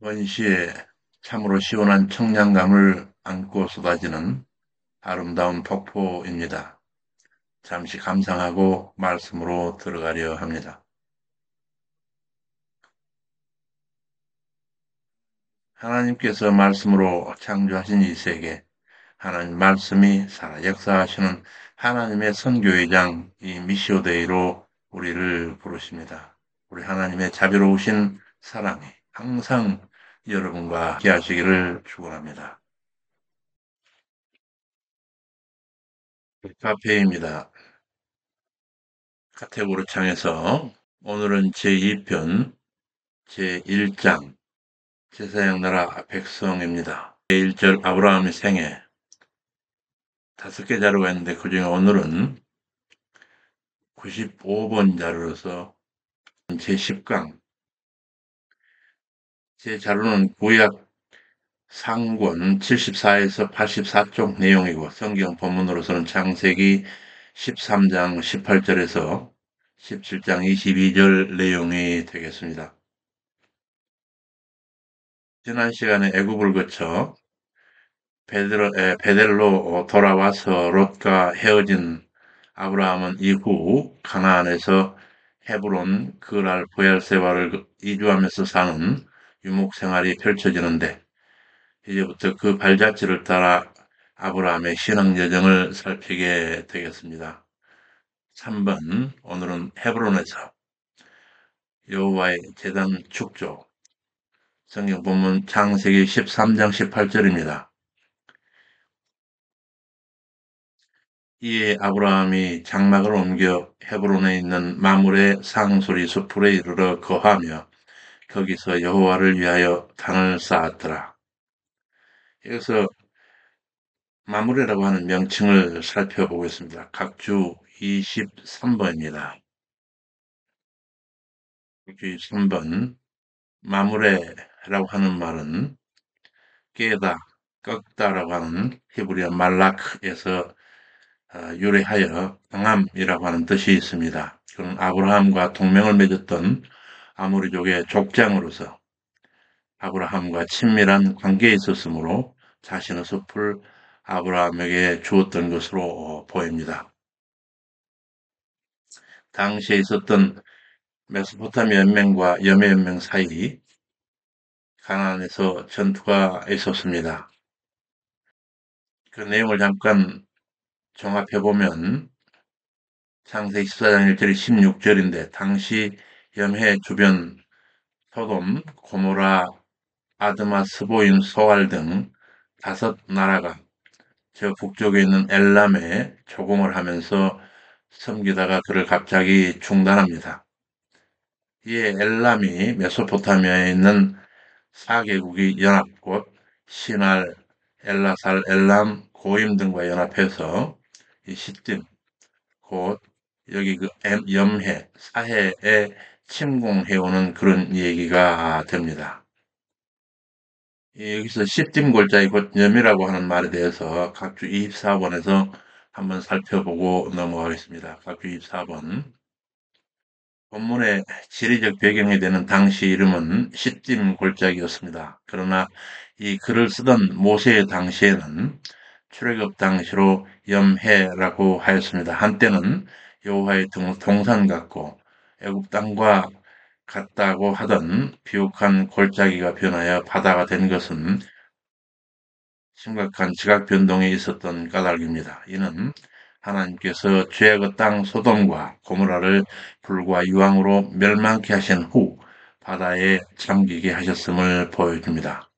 원시에 참으로 시원한 청량감을 안고 쏟아지는 아름다운 폭포입니다. 잠시 감상하고 말씀으로 들어가려 합니다. 하나님께서 말씀으로 창조하신 이 세계, 하나님 말씀이 살아 역사하시는 하나님의 선교회장, 이 미시오데이로 우리를 부르십니다. 우리 하나님의 자비로우신 사랑이 항상 여러분과 함께 하시기를 축원합니다. 카페입니다. 카테고리 창에서 오늘은 제2편 제1장 제사장 나라 백성입니다. 제1절 아브라함의 생애 5개 자료가 있는데 그중에 오늘은 95번 자료로서 제10강 제 자료는 구약 상권 74에서 84쪽 내용이고 성경 본문으로서는 창세기 13장 18절에서 17장 22절 내용이 되겠습니다. 지난 시간에 애굽을 거쳐 베델로 돌아와서 롯과 헤어진 아브라함은 이후 가나안에서 헤브론, 그랄, 부엘세바를 이주하면서 사는 유목 생활이 펼쳐지는데 이제부터 그 발자취를 따라 아브라함의 신앙 여정을 살피게 되겠습니다. 3번 오늘은 헤브론에서 여호와의 제단 축조 성경 본문 창세기 13장 18절입니다. 이에 아브라함이 장막을 옮겨 헤브론에 있는 마므레 상수리 숲으로 이르러 거하며 거기서 여호와를 위하여 단을 쌓았더라. 여기서 마므레라고 하는 명칭을 살펴보겠습니다. 각주 23번입니다. 각주 23번 마므레라고 하는 말은 깨다, 꺾다라고 하는 히브리어 말라크에서 유래하여 강함이라고 하는 뜻이 있습니다. 그는 아브라함과 동맹을 맺었던 아모리족의 족장으로서 아브라함과 친밀한 관계에 있었으므로 자신의 숲을 아브라함에게 주었던 것으로 보입니다. 당시에 있었던 메소포타미아 연맹과 여매 연맹 사이 가나안에서 전투가 있었습니다. 그 내용을 잠깐 종합해보면 창세기 14장 1절이 16절인데 당시 염해 주변 소돔, 고모라, 아드마, 스보임, 소알 등 5나라가 저 북쪽에 있는 엘람에 조공을 하면서 섬기다가 그를 갑자기 중단합니다. 이에 엘람이 메소포타미아에 있는 4개국이 연합 곧 시날, 엘라살, 엘람, 고임 등과 연합해서 이 시딤 곧 여기 그 염해, 사해에 침공해오는 그런 얘기가 됩니다. 여기서 시딤 골짜기 곧 염이라고 하는 말에 대해서 각주 24번에서 한번 살펴보고 넘어가겠습니다. 각주 24번. 본문의 지리적 배경이 되는 당시 이름은 시딤 골짜기였습니다. 그러나 이 글을 쓰던 모세의 당시에는 출애굽 당시로 염해라고 하였습니다. 한때는 여호와의 동산 같고 애굽 땅과 같다고 하던 비옥한 골짜기가 변하여 바다가 된 것은 심각한 지각 변동이 있었던 까닭입니다. 이는 하나님께서 죄악의 땅 소돔과 고모라를 불과 유황으로 멸망케 하신 후 바다에 잠기게 하셨음을 보여줍니다.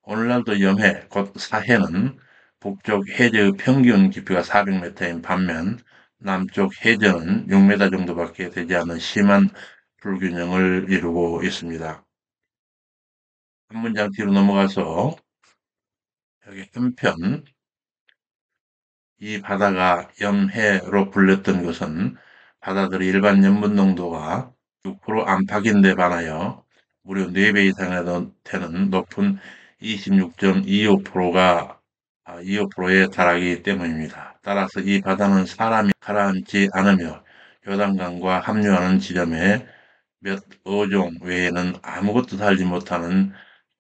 오늘날도 염해, 곧 사해는 북쪽 해저의 평균 깊이가 400m인 반면 남쪽 해저는 6m 정도밖에 되지 않는 심한 불균형을 이루고 있습니다. 한 문장 뒤로 넘어가서 여기 한편 이 바다가 염해로 불렸던 것은 바다들의 일반 염분 농도가 6% 안팎인데 반하여 무려 4배 이상이 되는 높은 26.25%가 25%에 달하기 때문입니다. 따라서 이 바다는 사람이 가라앉지 않으며 요단강과 합류하는 지점에 몇 어종 외에는 아무것도 살지 못하는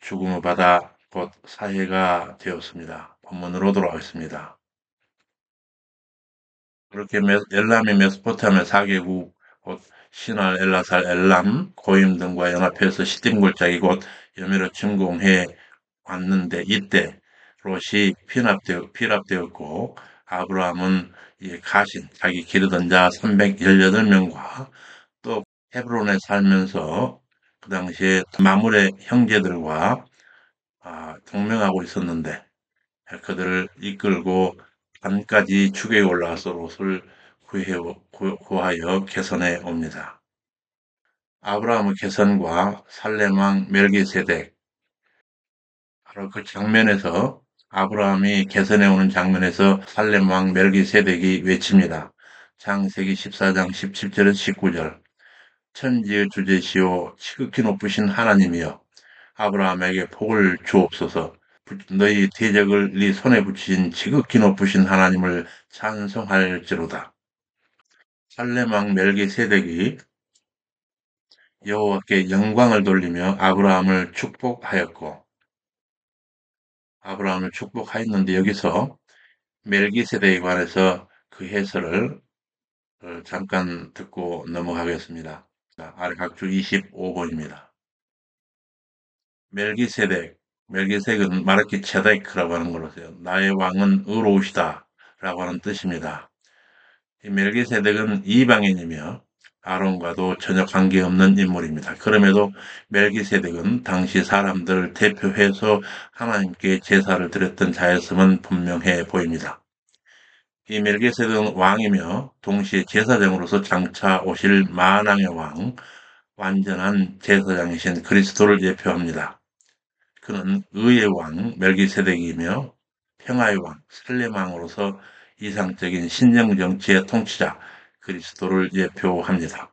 죽음을 받아 곧 사해가 되었습니다. 본문으로 돌아가겠습니다. 그렇게 엘람이 메소포타미아 4개국 곧 신할, 엘라살, 엘람, 고임 등과 연합해서 시딤 골짜기 곧 여미로 침공해 왔는데 이때 롯이 피납되었고 아브라함은 이 가신 자기 기르던 자 318명과 또 헤브론에 살면서 그 당시에 마물의 형제들과 동맹하고 있었는데 그들을 이끌고 단까지 추격에 올라가서 롯을 구하여 개선해 옵니다. 아브라함의 개선과 살렘 왕 멜기세덱 바로 그 장면에서 아브라함이 개선해 오는 장면에서 살렘 왕 멜기세덱이 외칩니다. 창세기 14장 17절에서 19절 천지의 주제시오 지극히 높으신 하나님이여 아브라함에게 복을 주옵소서 너희 대적을 네 손에 붙이신 지극히 높으신 하나님을 찬송할지로다. 살렘 왕 멜기세덱이 여호와께 영광을 돌리며 아브라함을 축복하였는데 여기서 멜기세덱에 관해서 그 해설을 잠깐 듣고 넘어가겠습니다. 아래 각주 25번입니다. 멜기세덱은 마르키 체데크라고 하는 걸로 써요. 나의 왕은 의로우시다 라고 하는 뜻입니다. 이 멜기세덱은 이방인이며 아론과도 전혀 관계없는 인물입니다. 그럼에도 멜기세덱은 당시 사람들을 대표해서 하나님께 제사를 드렸던 자였음은 분명해 보입니다. 이 멜기세덱은 왕이며 동시에 제사장으로서 장차 오실 만왕의 왕, 완전한 제사장이신 그리스도를 예표합니다. 그는 의의 왕 멜기세덱이며 평화의 왕 살렘 왕으로서 이상적인 신정 정치의 통치자 그리스도를 예표합니다.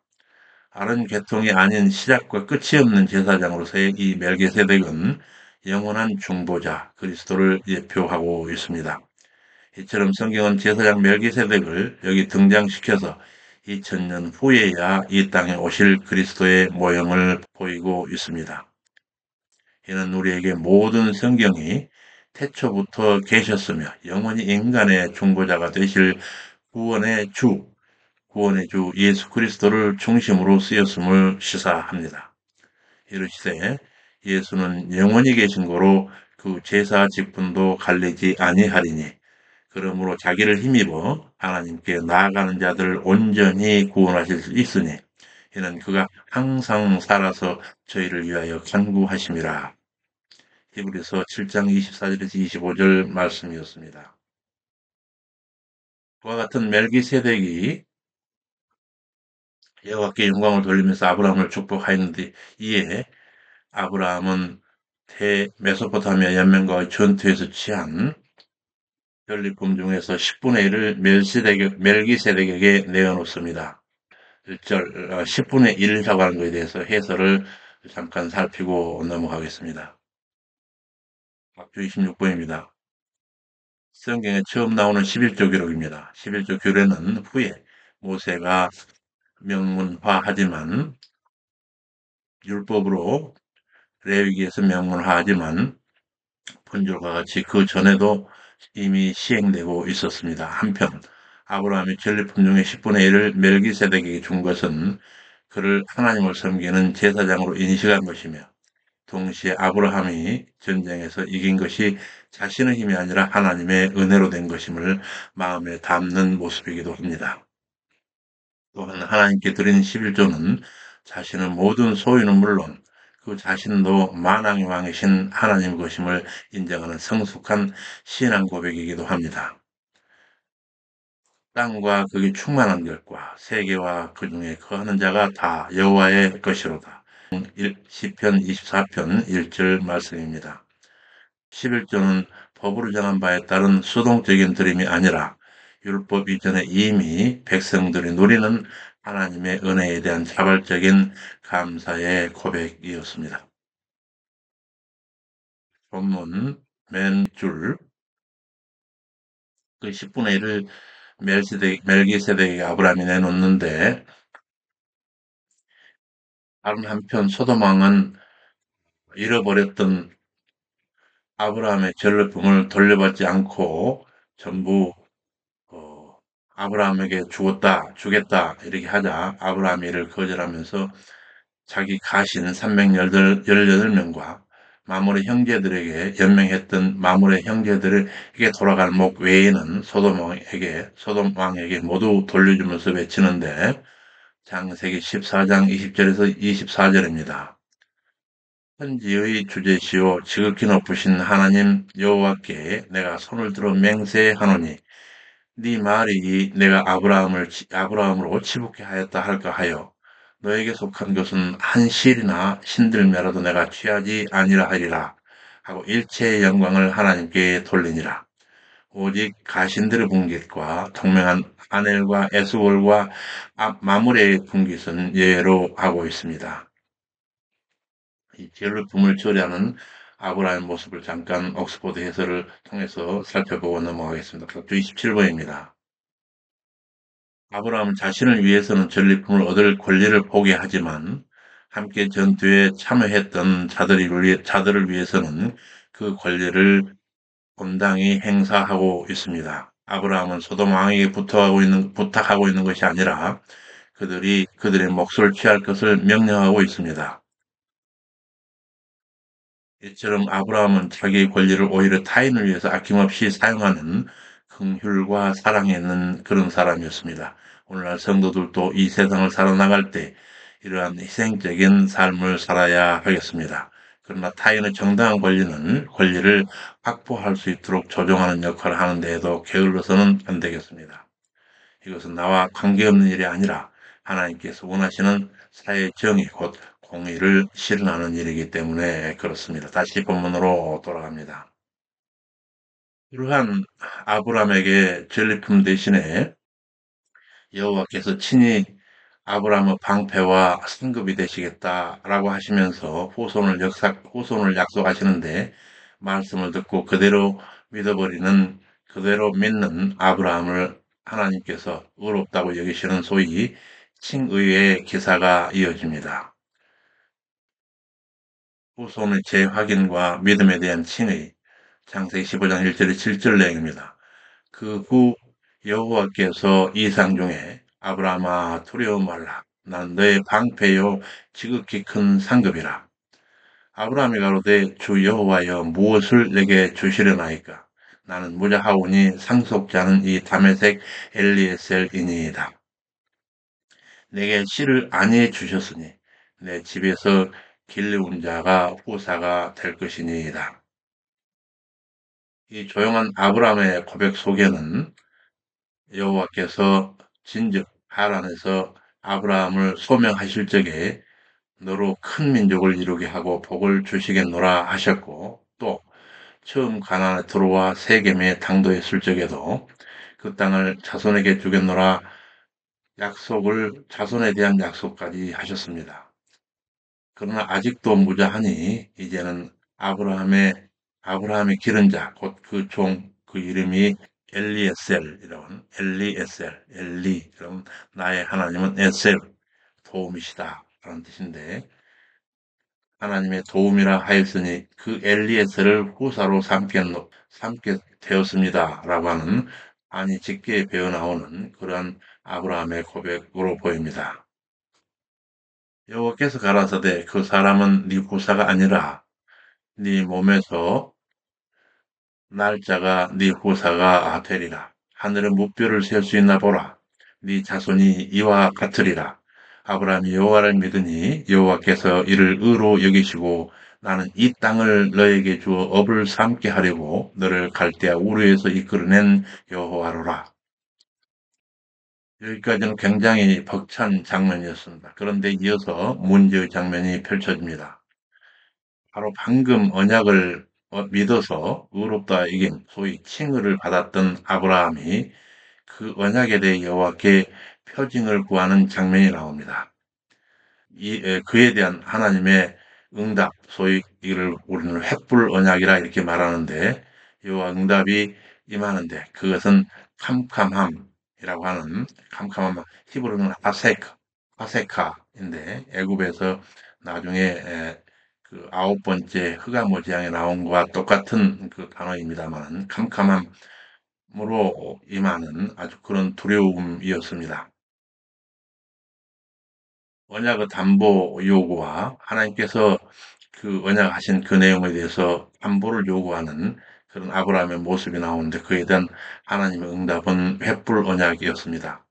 다른 계통이 아닌 시작과 끝이 없는 제사장으로서의 이 멜기세덱은 영원한 중보자 그리스도를 예표하고 있습니다. 이처럼 성경은 제사장 멜기세덱을 여기 등장시켜서 2000년 후에야 이 땅에 오실 그리스도의 모형을 보이고 있습니다. 이는 우리에게 모든 성경이 태초부터 계셨으며 영원히 인간의 중보자가 되실 구원의 주, 구원의 주 예수 그리스도를 중심으로 쓰였음을 시사합니다. 이르시되 예수는 영원히 계신 거로 그 제사 직분도 갈리지 아니하리니 그러므로 자기를 힘입어 하나님께 나아가는 자들을 온전히 구원하실 수 있으니 이는 그가 항상 살아서 저희를 위하여 간구하심이라. 히브리서 7장 24절에서 25절 말씀이었습니다. 그와 같은 멜기세덱이 여호와께 영광을 돌리면서 아브라함을 축복하였는데 이에 아브라함은 메소포타미아 연맹과의 전투에서 취한 전리품 중에서 10분의 1을 멜기세덱에게 내어놓습니다. 1절 10분의 1이라고 하는 것에 대해서 해설을 잠깐 살피고 넘어가겠습니다. 각주 26번입니다. 성경에 처음 나오는 11조 기록입니다. 11조 규례는 후에 모세가 명문화하지만 율법으로 레위기에서 명문화하지만 본절과 같이 그 전에도 이미 시행되고 있었습니다. 한편 아브라함이 전리품 중에 10분의 1을 멜기세덱에게 준 것은 그를 하나님을 섬기는 제사장으로 인식한 것이며 동시에 아브라함이 전쟁에서 이긴 것이 자신의 힘이 아니라 하나님의 은혜로 된 것임을 마음에 담는 모습이기도 합니다. 또한 하나님께 드린 11조는 자신의 모든 소유는 물론 그 자신도 만왕의 왕이신 하나님 것임을 인정하는 성숙한 신앙 고백이기도 합니다. 땅과 그게 충만한 것과 세계와 그 중에 거하는 자가 다 여호와의 것이로다. 시편 24편 1절 말씀입니다. 11조는 법으로 정한 바에 따른 수동적인 드림이 아니라 율법 이전에 이미 백성들이 누리는 하나님의 은혜에 대한 자발적인 감사의 고백이었습니다. 본문 맨 줄, 그 10분의 1을 멜기세덱에게 아브라함이 내놓는데 다른 한편 소돔 왕은 잃어버렸던 아브라함의 전리품을 돌려받지 않고 전부 어, 아브라함에게 주겠다 이렇게 하자 아브라함이 이를 거절하면서 자기 가신 318명과 마물의 형제들에게 연명했던 마물의 형제들에게 돌아갈 목 외에는 소돔 왕에게 모두 돌려주면서 외치는데 창세기 14장 20절에서 24절입니다. 천지의 주제시요 지극히 높으신 하나님 여호와께 내가 손을 들어 맹세하노니 네 말이 내가 아브라함으로 치북케 하였다 할까 하여 너에게 속한 것은 한 실이나 신들매라도 내가 취하지 아니라 하리라 하고 일체의 영광을 하나님께 돌리니라. 오직 가신들의 분깃과 동맹한 아넬과 에스골과 마므레의 분깃은 예로 하고 있습니다. 이 제물품을 처리하는 아브라함의 모습을 잠깐 옥스포드 해설을 통해서 살펴보고 넘어가겠습니다. 각주 27번입니다. 아브라함은 자신을 위해서는 전리품을 얻을 권리를 포기하지만 함께 전투에 참여했던 자들을 위해서는 그 권리를 온당히 행사하고 있습니다. 아브라함은 소돔 왕에게 부탁하고 있는 것이 아니라 그들이 그들의 몫을 취할 것을 명령하고 있습니다. 이처럼 아브라함은 자기의 권리를 오히려 타인을 위해서 아낌없이 사용하는 긍휼과 사랑이 있는 그런 사람이었습니다. 오늘날 성도들도 이 세상을 살아나갈 때 이러한 희생적인 삶을 살아야 하겠습니다. 그러나 타인의 정당한 권리를 확보할 수 있도록 조정하는 역할을 하는 데에도 게을러서는 안 되겠습니다. 이것은 나와 관계없는 일이 아니라 하나님께서 원하시는 사회 정의, 곧 공의를 실현하는 일이기 때문에 그렇습니다. 다시 본문으로 돌아갑니다. 그러한 아브라함에게 전리품 대신에 여호와께서 친히 아브라함의 방패와 승급이 되시겠다라고 하시면서 후손을 약속하시는데 말씀을 듣고 그대로 믿는 아브라함을 하나님께서 의롭다고 여기시는 소위 칭의의 기사가 이어집니다. 후손의 재확인과 믿음에 대한 칭의, 창세기 15장 1절에 7절 내용입니다. 그 후 여호와께서 이상 중에 아브라함아 두려워 말라. 난 너의 방패요 지극히 큰 상급이라. 아브라함이 가로되 주 여호와여 무엇을 내게 주시려나이까. 나는 무자하오니 상속자는 이 다메섹 엘리에셀이니이다. 내게 씨를 아니해 주셨으니 내 집에서 길르온 자가 후사가 될 것이니이다. 이 조용한 아브라함의 고백 속에는 여호와께서 진즉 하란에서 아브라함을 소명하실 적에 너로 큰 민족을 이루게 하고 복을 주시겠노라 하셨고 또 처음 가나안에 들어와 세겜에 당도했을 적에도 그 땅을 자손에게 주겠노라 자손에 대한 약속까지 하셨습니다. 그러나 아직도 무자하니 이제는 아브라함의 기른자 곧 그 이름이 엘리 그럼 나의 하나님은 에셀 도움이시다 라는 뜻인데 하나님의 도움이라 하였으니 그 엘리에셀을 후사로 삼게 되었습니다 라고 하는 아니 짙게 배어나오는 그러한 아브라함의 고백으로 보입니다. 여호와께서 가라사대 그 사람은 네 후사가 아니라 네 몸에서 날짜가 네 후사가 되리라. 하늘의 무뼈를 셀 수 있나 보라. 네 자손이 이와 같으리라. 아브라함이 여호와를 믿으니 여호와께서 이를 의로 여기시고 나는 이 땅을 너에게 주어 업을 삼게 하려고 너를 갈대아 우르에서 이끌어낸 여호와로라. 여기까지는 굉장히 벅찬 장면이었습니다. 그런데 이어서 문제의 장면이 펼쳐집니다. 바로 방금 언약을 믿어서 의롭다 이긴 소위 칭의를 받았던 아브라함이 그 언약에 대해 여호와께 표징을 구하는 장면이 나옵니다. 그에 대한 하나님의 응답, 소위 이를 우리는 횃불 언약이라 이렇게 말하는데 여호와 응답이 임하는데 그것은 캄캄함이라고 하는 캄캄함 히브리는 아세카인데 애굽에서 나중에 그 아홉 번째 흑암오지양에 나온 것과 똑같은 그 단어입니다만 캄캄함으로 임하는 아주 그런 두려움이었습니다. 언약의 담보 요구와 하나님께서 그 언약하신 그 내용에 대해서 담보를 요구하는 그런 아브라함의 모습이 나오는데 그에 대한 하나님의 응답은 횃불 언약이었습니다.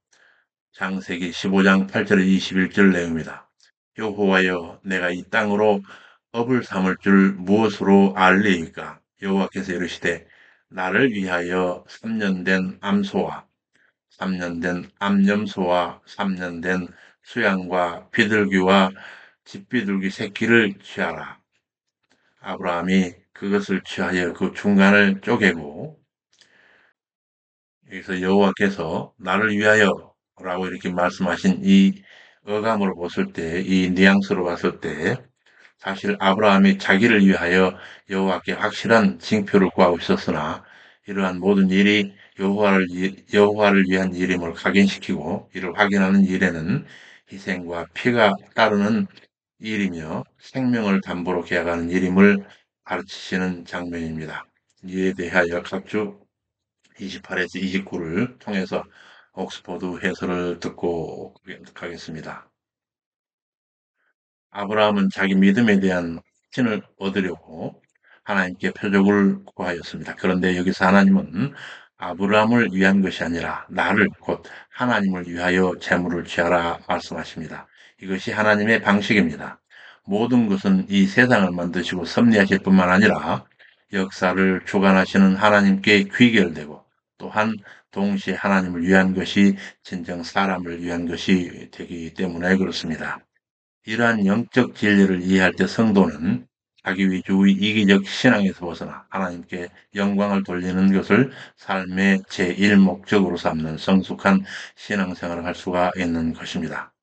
창세기 15장 8절에 21절 내용입니다. 여호와여 내가 이 땅으로 업을 삼을 줄 무엇으로 알리이까? 여호와께서 이르시되 나를 위하여 3년 된 암소와 3년 된 암염소와 3년 된 수양과 비둘기와 집비둘기 새끼를 취하라. 아브라함이 그것을 취하여 그 중간을 쪼개고 여기서 여호와께서 나를 위하여 라고 이렇게 말씀하신 이 어감으로 봤을 때, 이 뉘앙스로 봤을 때 사실 아브라함이 자기를 위하여 여호와께 확실한 징표를 구하고 있었으나 이러한 모든 일이 여호와를 위한 일임을 각인시키고 이를 확인하는 일에는 희생과 피가 따르는 일이며 생명을 담보로 계약하는 일임을 가르치시는 장면입니다. 이에 대하여 각주 28에서 29를 통해서 옥스퍼드 해설을 듣고 가겠습니다. 아브라함은 자기 믿음에 대한 확신을 얻으려고 하나님께 표적을 구하였습니다. 그런데 여기서 하나님은 아브라함을 위한 것이 아니라 나를 곧 하나님을 위하여 재물을 취하라 말씀하십니다. 이것이 하나님의 방식입니다. 모든 것은 이 세상을 만드시고 섭리하실 뿐만 아니라 역사를 주관하시는 하나님께 귀결되고 또한 동시에 하나님을 위한 것이 진정 사람을 위한 것이 되기 때문에 그렇습니다. 이러한 영적 진리를 이해할 때 성도는 자기 위주의 이기적 신앙에서 벗어나 하나님께 영광을 돌리는 것을 삶의 제1목적으로 삼는 성숙한 신앙생활을 할 수가 있는 것입니다.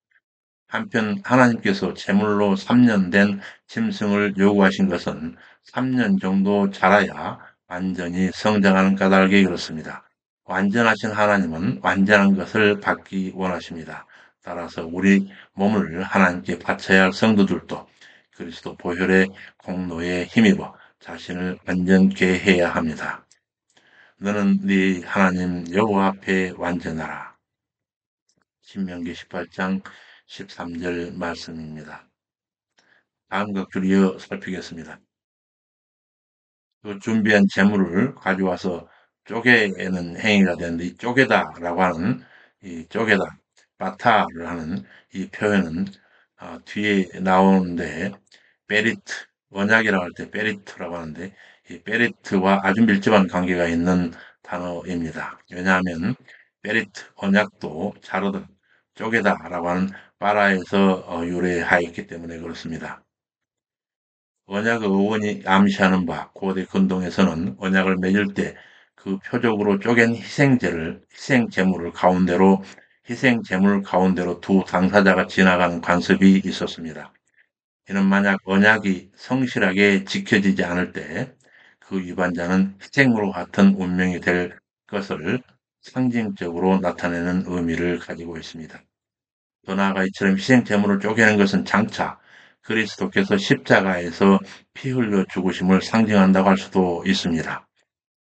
한편 하나님께서 제물로 3년 된 짐승을 요구하신 것은 3년 정도 자라야 완전히 성장하는 까닭에 그렇습니다. 완전하신 하나님은 완전한 것을 받기 원하십니다. 따라서 우리 몸을 하나님께 바쳐야 할 성도들도 그리스도 보혈의 공로에 힘입어 자신을 완전케 해야 합니다. 너는 네 하나님 여호와 앞에 완전하라. 신명기 18장 13절 말씀입니다. 다음 것줄 이어 살피겠습니다. 그 준비한 재물을 가져와서 쪼개는 행위가 되는데 이 쪼개다라고 하는 이 쪼개다, 바타를 하는 이 표현은 뒤에 나오는데 베리트, 언약이라고 할 때 베리트라고 하는데 이 베리트와 아주 밀접한 관계가 있는 단어입니다. 왜냐하면 베리트, 언약도 자르다, 쪼개다라고 하는 파라에서 유래하였기 때문에 그렇습니다. 언약의 의원이 암시하는 바 고대 근동에서는 언약을 맺을 때 그 표적으로 쪼갠 희생 제물 가운데로 두 당사자가 지나가는 관습이 있었습니다. 이는 만약 언약이 성실하게 지켜지지 않을 때 그 위반자는 희생으로 같은 운명이 될 것을 상징적으로 나타내는 의미를 가지고 있습니다. 더 나아가 이처럼 희생 제물을 쪼개는 것은 장차 그리스도께서 십자가에서 피 흘려 죽으심을 상징한다고 할 수도 있습니다.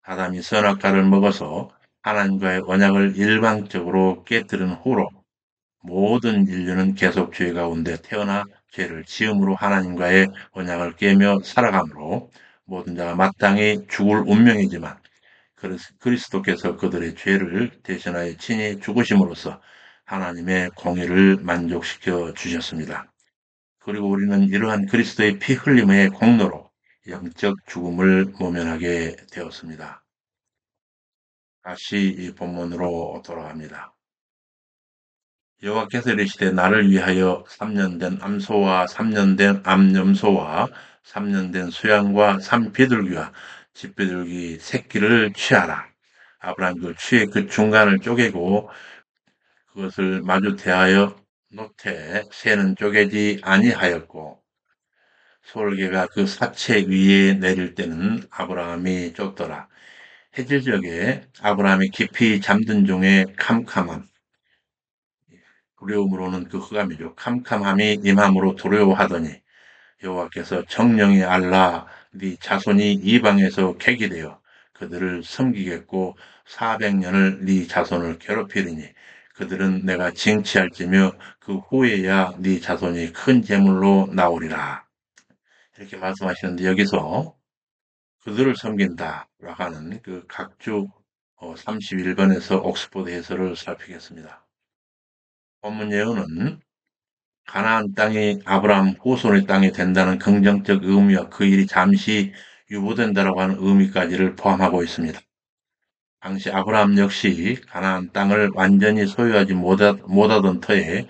아담이 선악과를 먹어서 하나님과의 언약을 일방적으로 깨뜨린 후로 모든 인류는 계속 죄 가운데 태어나 죄를 지음으로 하나님과의 언약을 깨며 살아가므로 모든 자가 마땅히 죽을 운명이지만 그리스도께서 그들의 죄를 대신하여 친히 죽으심으로써 하나님의 공의를 만족시켜 주셨습니다. 그리고 우리는 이러한 그리스도의 피 흘림의 공로로 영적 죽음을 모면하게 되었습니다. 다시 이 본문으로 돌아갑니다. 여호와께서 이르시되 나를 위하여 3년 된 암소와 3년 된 암염소와 3년 된 수양과 삼비둘기와 집비둘기 새끼를 취하라. 아브라함 그 취해 그 중간을 쪼개고 그것을 마주 대하여 노태 새는 쪼개지 아니하였고 솔개가 그 사체 위에 내릴 때는 아브라함이 쫓더라. 해질녘에 아브라함이 깊이 잠든 중에 캄캄함, 두려움으로는 그 흑암이죠. 캄캄함이 임함으로 두려워하더니 여호와께서 정령이 알라 네 자손이 이방에서 객이 되어 그들을 섬기겠고 400년을 네 자손을 괴롭히리니 그들은 내가 징치할지며 그 후에야 네 자손이 큰 재물로 나오리라. 이렇게 말씀하시는데 여기서 그들을 섬긴다라고 하는 그 각주 31번에서 옥스포드 해설을 살피겠습니다. 본문 예언은 가나안 땅이 아브라함 후손의 땅이 된다는 긍정적 의미와 그 일이 잠시 유보된다라고 하는 의미까지를 포함하고 있습니다. 당시 아브라함 역시 가나안 땅을 완전히 소유하지 못하던 터에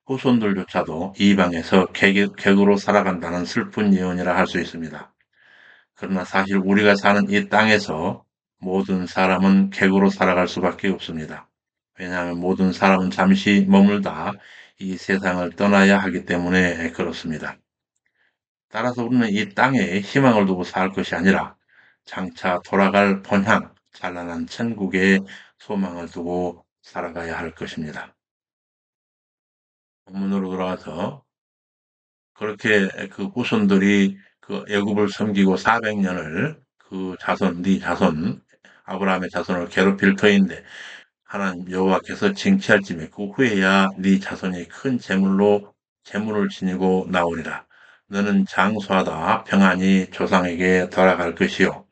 후손들조차도 이방에서 객으로 살아간다는 슬픈 예언이라 할 수 있습니다. 그러나 사실 우리가 사는 이 땅에서 모든 사람은 객으로 살아갈 수밖에 없습니다. 왜냐하면 모든 사람은 잠시 머물다 이 세상을 떠나야 하기 때문에 그렇습니다. 따라서 우리는 이 땅에 희망을 두고 살 것이 아니라 장차 돌아갈 본향, 찬란한 천국에 소망을 두고 살아가야 할 것입니다. 본문으로 돌아와서 그렇게 그 후손들이 그 애굽을 섬기고 400년을 그 자손, 네 자손, 아브라함의 자손을 괴롭힐 터인데 하나님 여호와께서 징치할지며 그 후에야 네 자손이 큰 재물을 지니고 나오리라. 너는 장수하다 평안히 조상에게 돌아갈 것이요.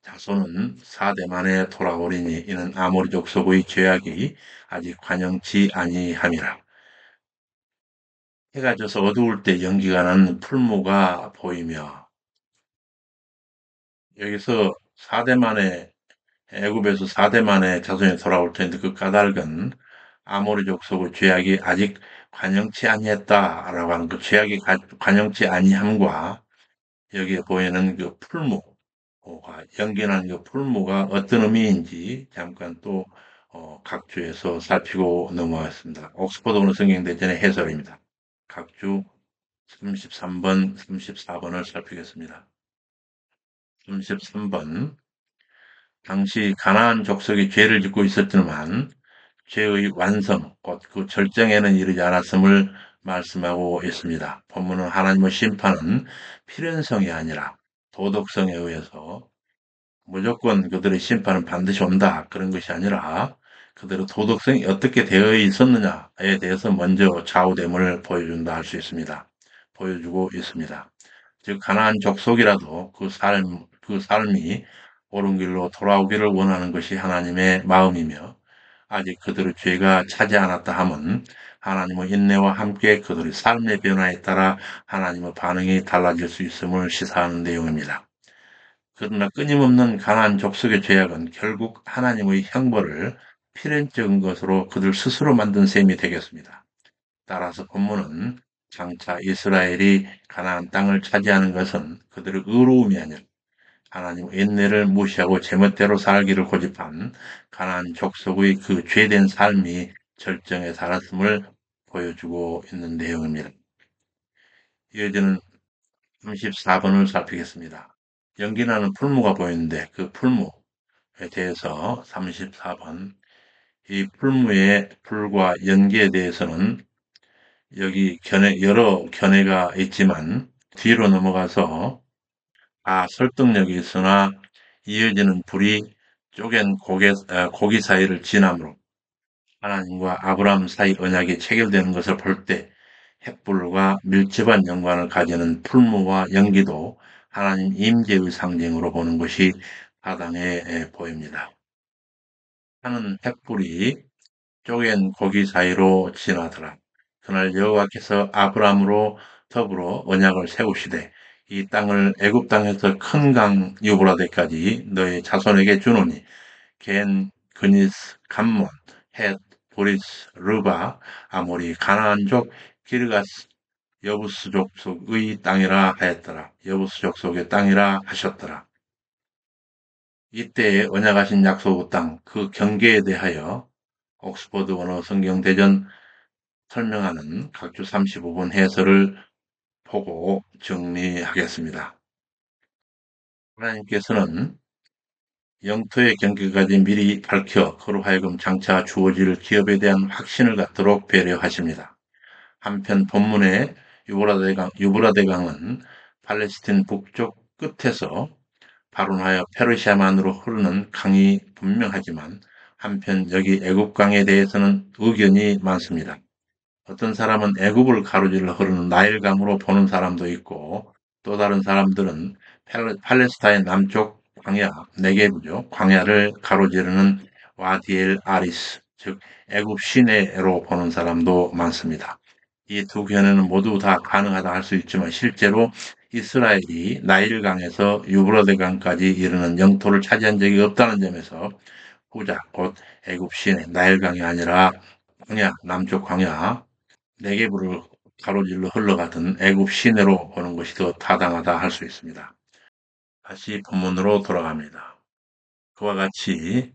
자손은 4대 만에 돌아오리니 이는 아모리 족속의 죄악이 아직 관영치 아니함이라. 해가 져서 어두울 때 연기가 나는 풀무가 보이며 여기서 4대 만에 애굽에서 4대 만에 자손이 돌아올 텐데 그 까닭은 아모리 족속의 죄악이 아직 관영치 아니했다라고 하는 그 죄악이 관영치 아니함과 여기에 보이는 그 풀무가 연기나는 그 풀무가 어떤 의미인지 잠깐 또 각주에서 살피고 넘어갔습니다. 옥스퍼드 오늘 성경대전의 해설입니다. 각주 33번, 34번을 살피겠습니다. 33번 당시 가나안 족속이 죄를 짓고 있었지만 죄의 완성, 곧 그 절정에는 이르지 않았음을 말씀하고 있습니다. 본문은 하나님의 심판은 필연성이 아니라 도덕성에 의해서 무조건 그들의 심판은 반드시 온다. 그런 것이 아니라 그들의 도덕성이 어떻게 되어 있었느냐에 대해서 먼저 좌우됨을 보여준다 할 수 있습니다. 보여주고 있습니다. 즉 가나안 족속이라도 그 삶이 옳은 길로 돌아오기를 원하는 것이 하나님의 마음이며 아직 그들의 죄가 차지 않았다 함은 하나님의 인내와 함께 그들의 삶의 변화에 따라 하나님의 반응이 달라질 수 있음을 시사하는 내용입니다. 그러나 끊임없는 가나안 족속의 죄악은 결국 하나님의 형벌을 필연적인 것으로 그들 스스로 만든 셈이 되겠습니다. 따라서 본문은 장차 이스라엘이 가나안 땅을 차지하는 것은 그들의 의로움이 아니라 하나님의 인내를 무시하고 제멋대로 살기를 고집한 가나안 족속의 그 죄된 삶이 절정에 달았음을 보여주고 있는 내용입니다. 이어지는 34번을 살피겠습니다. 연기나는 풀무가 보이는데 그 풀무에 대해서 34번 이 풀무의 풀과 연기에 대해서는 여기 여러 견해가 있지만 뒤로 넘어가서 설득력이 있으나 이어지는 불이 쪼갠 고기 사이를 지남으로 하나님과 아브라함 사이 언약이 체결되는 것을 볼 때 횃불과 밀접한 연관을 가지는 풀무와 연기도 하나님 임재의 상징으로 보는 것이 타당해 보입니다. 하는 횃불이 쪼갠 고기 사이로 지나더라. 그날 여호와께서 아브라함으로 더불어 언약을 세우시되 이 땅을 애굽 땅에서 큰 강 유브라데까지 너의 자손에게 주노니 겐, 그니스, 감몬, 헷, 보리스, 르바, 아모리, 가나안족, 기르가스, 여부스 족속의 땅이라 하였더라. 여부스 족속의 땅이라 하셨더라. 이때에 언약하신 약속의 땅, 그 경계에 대하여 옥스퍼드 원어 성경 대전 설명하는 각주 35번 해설을 보고 정리하겠습니다. 하나님께서는 영토의 경계까지 미리 밝혀 그로 하여금 장차 주어질 기업에 대한 확신을 갖도록 배려하십니다. 한편 본문에 유브라데강은 팔레스틴 북쪽 끝에서 발원하여 페르시아만으로 흐르는 강이 분명하지만 한편 여기 애굽강에 대해서는 의견이 많습니다. 어떤 사람은 애굽을 가로질러 흐르는 나일강으로 보는 사람도 있고 또 다른 사람들은 팔레스타인 남쪽 광야, 네게브죠. 광야를 가로지르는 와디엘 아리스, 즉 애굽 시내로 보는 사람도 많습니다. 이 두 견해는 모두 다 가능하다 할 수 있지만 실제로 이스라엘이 나일강에서 유브라데강까지 이르는 영토를 차지한 적이 없다는 점에서 후자, 곧 애굽 시내, 나일강이 아니라 광야, 남쪽 광야, 네게브를 가로질러 흘러가던 애굽 시내로 보는 것이 더 타당하다 할 수 있습니다. 다시 본문으로 돌아갑니다. 그와 같이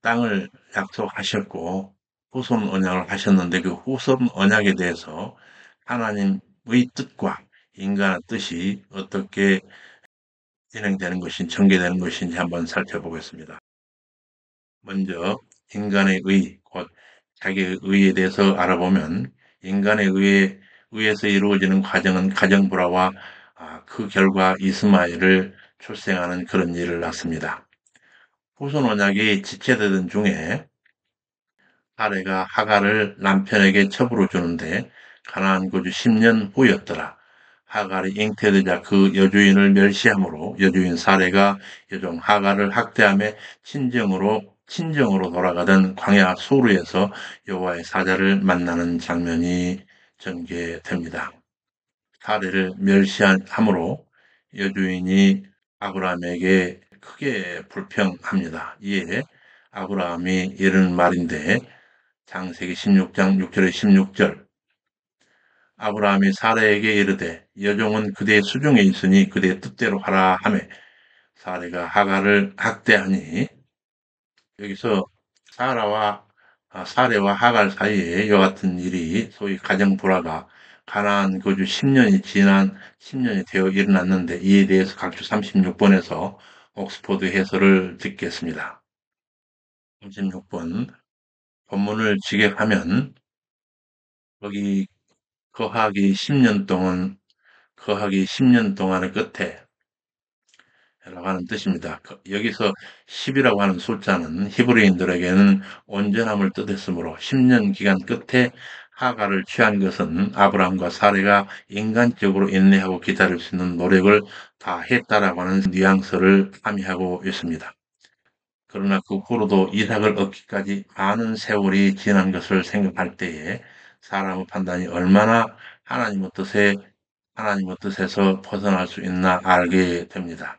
땅을 약속하셨고 후손 언약을 하셨는데 그 후손 언약에 대해서 하나님의 뜻과 인간의 뜻이 어떻게 진행되는 것인지 전개되는 것인지 한번 살펴보겠습니다. 먼저 인간의 의, 곧 자기의 의에 대해서 알아보면 인간의 의에서 이루어지는 과정은 가정불화와 그 결과 이스마엘을 출생하는 그런 일을 낳습니다. 후손 언약이 지체되던 중에 사레가 하갈을 남편에게 첩으로 주는데 가나안 거주 10년 후였더라. 하갈이 잉태되자 그 여주인을 멸시함으로 여주인 사레가 여종 하갈을 학대하며 친정으로 돌아가던 광야 소르에서 여호와의 사자를 만나는 장면이 전개됩니다. 사레를 멸시함으로 여주인이 아브라함에게 크게 불평합니다. 이에 아브라함이 이런 말인데 창세기 16장 6절에 16절 아브라함이 사라에게 이르되 여종은 그대의 수중에 있으니 그대의 뜻대로 하라 하매 사라가 하갈을 학대하니 여기서 사라와 사레와 하갈 사이에 이와 같은 일이 소위 가정 불화가 가나안 거주 10년이 되어 일어났는데 이에 대해서 각주 36번에서 옥스포드 해설을 듣겠습니다. 36번 본문을 직역하면 거기 거하기 10년 동안의 끝에 라고 하는 뜻입니다. 여기서 10이라고 하는 숫자는 히브리인들에게는 온전함을 뜻했으므로 10년 기간 끝에 하가를 취한 것은 아브라함과 사레가 인간적으로 인내하고 기다릴 수 있는 노력을 다 했다라고 하는 뉘앙스를 함의하고 있습니다. 그러나 그 후로도 이삭을 얻기까지 많은 세월이 지난 것을 생각할 때에 사람의 판단이 얼마나 하나님의 뜻에서 벗어날 수 있나 알게 됩니다.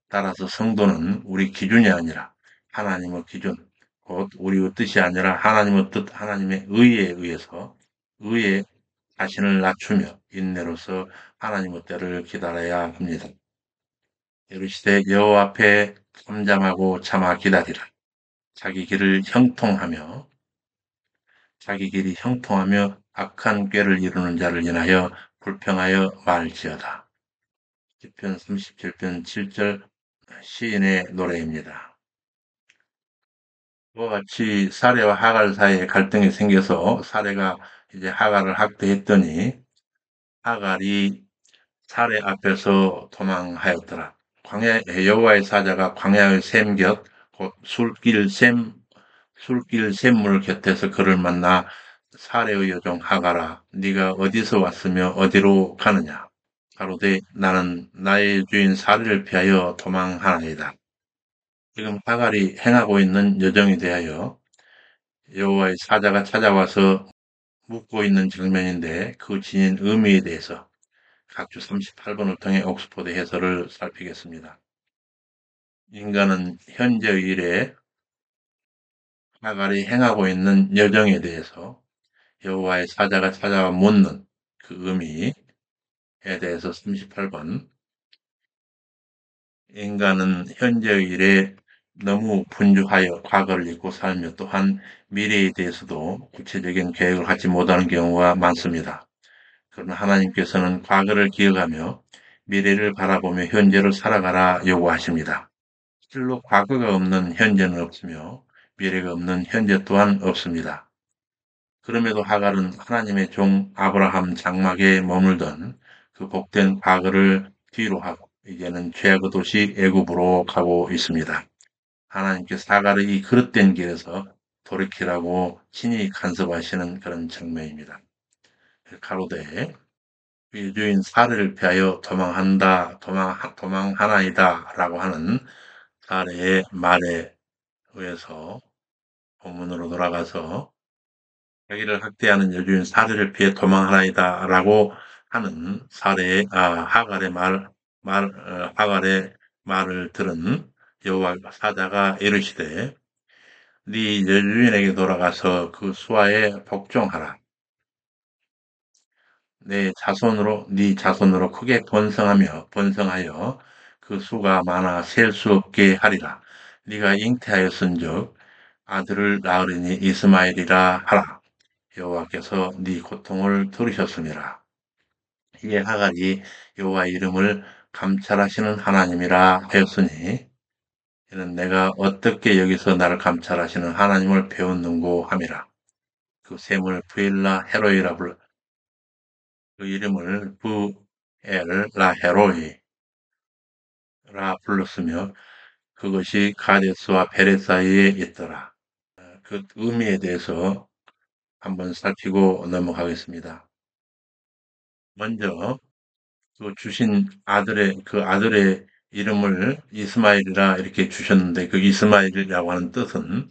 따라서 성도는 우리 기준이 아니라 하나님의 기준, 곧 우리의 뜻이 아니라 하나님의 뜻, 하나님의 의에 의해서 의에 자신을 낮추며 인내로서 하나님의 때를 기다려야 합니다. 이르시되 여호와 앞에 잠잠하고 참아 기다리라. 자기 길이 형통하며 악한 꾀를 이루는 자를 인하여 불평하여 말지어다. 시편 37편 7절 시인의 노래입니다. 그와 같이 사레와 하갈 사이에 갈등이 생겨서 사레가 이제 하갈을 학대했더니 하갈이 사레 앞에서 도망하였더라. 여호와의 사자가 광야의 샘 곁, 곧 술길 샘물 곁에서 그를 만나 사레의 여종 하갈아, 네가 어디서 왔으며 어디로 가느냐? 가로되 나는 나의 주인 사레를 피하여 도망하나이다. 지금 하갈이 행하고 있는 여정에 대하여 여호와의 사자가 찾아와서 묻고 있는 장면인데 그 지닌 의미에 대해서 각주 38번을 통해 옥스포드 해설을 살피겠습니다. 인간은 현재의 일에 하갈이 행하고 있는 여정에 대해서 여호와의 사자가 찾아와 묻는 그 의미에 대해서 38번 인간은 현재의 일에 너무 분주하여 과거를 잊고 살며 또한 미래에 대해서도 구체적인 계획을 갖지 못하는 경우가 많습니다. 그러나 하나님께서는 과거를 기억하며 미래를 바라보며 현재를 살아가라 요구하십니다. 실로 과거가 없는 현재는 없으며 미래가 없는 현재 또한 없습니다. 그럼에도 하갈은 하나님의 종 아브라함 장막에 머물던 그 복된 과거를 뒤로 하고 이제는 죄악의 도시 애굽으로 가고 있습니다. 하나님께서 하갈의 이 그릇된 길에서 돌이키라고 친히 간섭하시는 그런 장면입니다. 가로되 그 주인 사례를 피하여 도망하나이다라고 하는 사례의 말에 의해서 본문으로 돌아가서 자기를 학대하는 여주인 사례를 피해 도망하나이다라고 하는 사례의 하갈의 말을 들은 여호와 사자가 이르시되 네 여주인에게 돌아가서 그 수하에 복종하라. 네 자손으로 크게 번성하여 그 수가 많아 셀 수 없게 하리라. 네가 잉태하였은즉 아들을 낳으리니 이스마엘이라 하라. 여호와께서 네 고통을 들으셨습니다. 이에 하갈이 여호와의 이름을 감찰하시는 하나님이라 하였으니 이는 내가 어떻게 여기서 나를 감찰하시는 하나님을 배웠는고 함이라. 그 셈을 부엘라 헤로이라 그 이름을 부엘 라헤로이라 불렀으며 그것이 가데스와 베레 사이에 있더라. 그 의미에 대해서 한번 살피고 넘어가겠습니다. 먼저 그 주신 아들의 이름을 이스마엘이라 이렇게 주셨는데 그 이스마엘이라고 하는 뜻은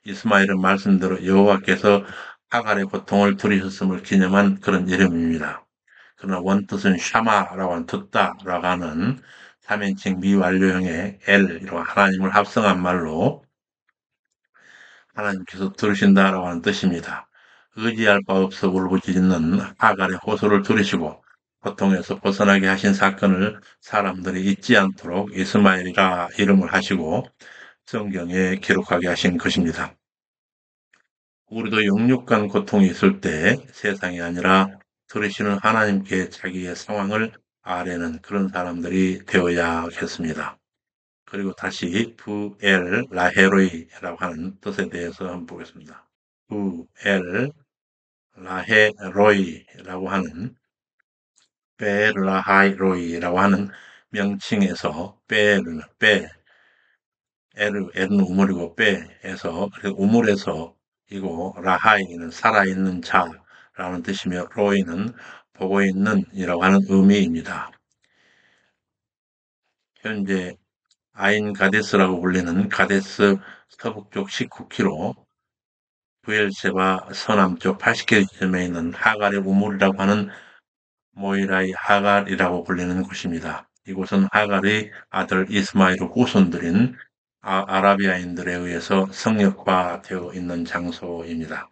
이스마엘은 말씀대로 여호와께서 하갈의 고통을 들으셨음을 기념한 그런 이름입니다. 그러나 원뜻은 샤마라고 하는 듣다라고 하는 3인칭 미완료형의 엘이라고 하나님을 합성한 말로 하나님께서 들으신다라고 하는 뜻입니다. 의지할 바 없어 울부짖는 하갈의 호소를 들으시고 고통에서 벗어나게 하신 사건을 사람들이 잊지 않도록 이스마엘이라 이름을 하시고 성경에 기록하게 하신 것입니다. 우리도 영육간 고통이 있을 때 세상이 아니라 들으시는 하나님께 자기의 상황을 아뢰는 그런 사람들이 되어야겠습니다. 그리고 다시 부엘 라헤로이라고 하는 뜻에 대해서 한번 보겠습니다. 부엘 라헤로이라고 하는 베라하이로이라고 하는 명칭에서 엘은 우물이고 베에서 우물에서 이고 라하이는 살아있는 자라는 뜻이며 로이는 보고 있는 이라고 하는 의미입니다. 현재 아인 가데스라고 불리는 가데스 서북쪽 19km, 부엘세바 서남쪽 80km쯤에 있는 하갈의 우물이라고 하는 모이라이 하갈이라고 불리는 곳입니다. 이곳은 하갈의 아들 이스마엘의 후손들인 아라비아인들에 의해서 성역화되어 있는 장소입니다.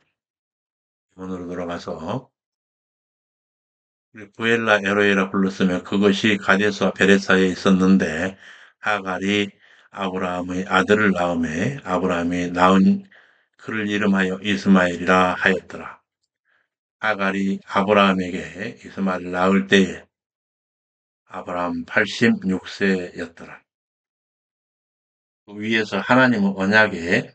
본문으로 돌아가서 부엘라 에로에라 불렀으며 그것이 가데스와 베레사에 있었는데 하갈이 아브라함의 아들을 낳음에 아브라함이 낳은 그를 이름하여 이스마엘이라 하였더라. 하갈이 아브라함에게 이스마엘을 낳을 때에 아브라함 86세였더라. 그 위에서 하나님은 언약에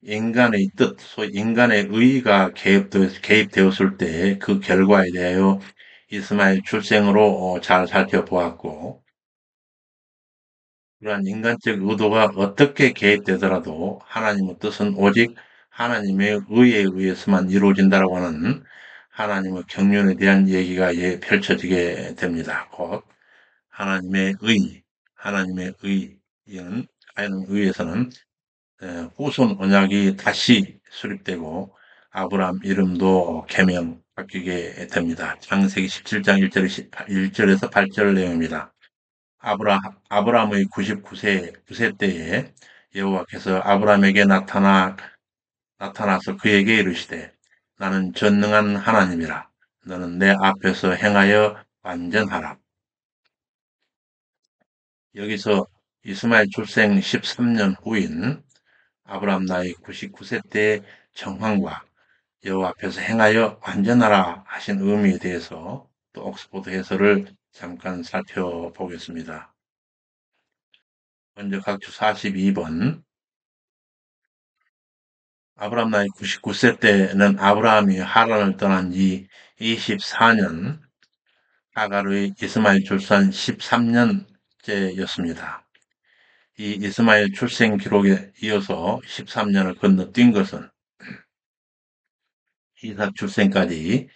인간의 뜻, 소위 인간의 의의가 개입되었을 때 그 결과에 대하여 이스마엘 출생으로 잘 살펴보았고, 그러한 인간적 의도가 어떻게 개입되더라도 하나님의 뜻은 오직 하나님의 의에 의해서만 이루어진다라고 하는 하나님의 경륜에 대한 얘기가 펼쳐지게 됩니다. 곧 하나님의 의는 하나님의 의에서는 후손 언약이 다시 수립되고 아브라함 이름도 개명 바뀌게 됩니다. 창세기 17장 1절에서 8절 내용입니다. 아브라함의 9세 때에 여호와께서 아브라함에게 나타나서 그에게 이르시되 나는 전능한 하나님이라 너는 내 앞에서 행하여 완전하라. 여기서 이스마엘 출생 13년 후인 아브라함 나이 99세 때의 정황과 여호와 앞에서 행하여 완전하라 하신 의미에 대해서 또 옥스포드 해설을 잠깐 살펴보겠습니다. 먼저 각주 42번 아브라함 나이 99세 때는 아브라함이 하란을 떠난 지 24년, 하가르의 이스마엘 출산 13년째였습니다. 이 이스마엘 출생 기록에 이어서 13년을 건너뛴 것은 이삭 출생까지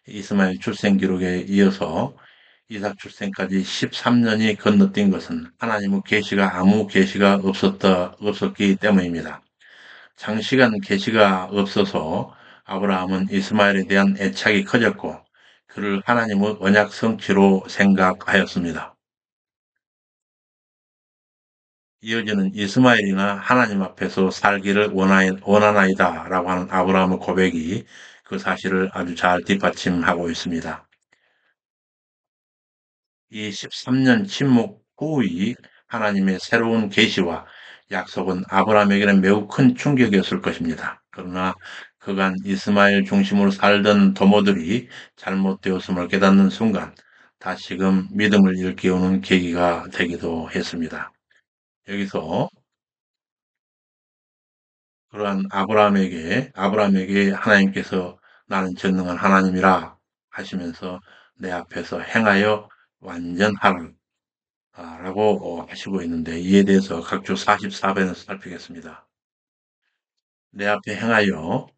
이스마엘 출생 기록에 이어서 이삭 출생까지 13년이 건너뛴 것은 하나님의 계시가 아무 계시가 없었기 때문입니다. 장시간 계시가 없어서 아브라함은 이스마엘에 대한 애착이 커졌고 그를 하나님의 언약 성취로 생각하였습니다. 이어지는 이스마엘이나 하나님 앞에서 살기를 원하나이다 라고 하는 아브라함의 고백이 그 사실을 아주 잘 뒷받침하고 있습니다. 이 13년 침묵 후의 하나님의 새로운 계시와 약속은 아브라함에게는 매우 큰 충격이었을 것입니다. 그러나 그간 이스마엘 중심으로 살던 도모들이 잘못되었음을 깨닫는 순간 다시금 믿음을 일깨우는 계기가 되기도 했습니다. 여기서 그러한 아브라함에게 하나님께서 나는 전능한 하나님이라 하시면서 내 앞에서 행하여 완전하라 라고 하시고 있는데 이에 대해서 각주 44배에서 살피겠습니다. 내 앞에 행하여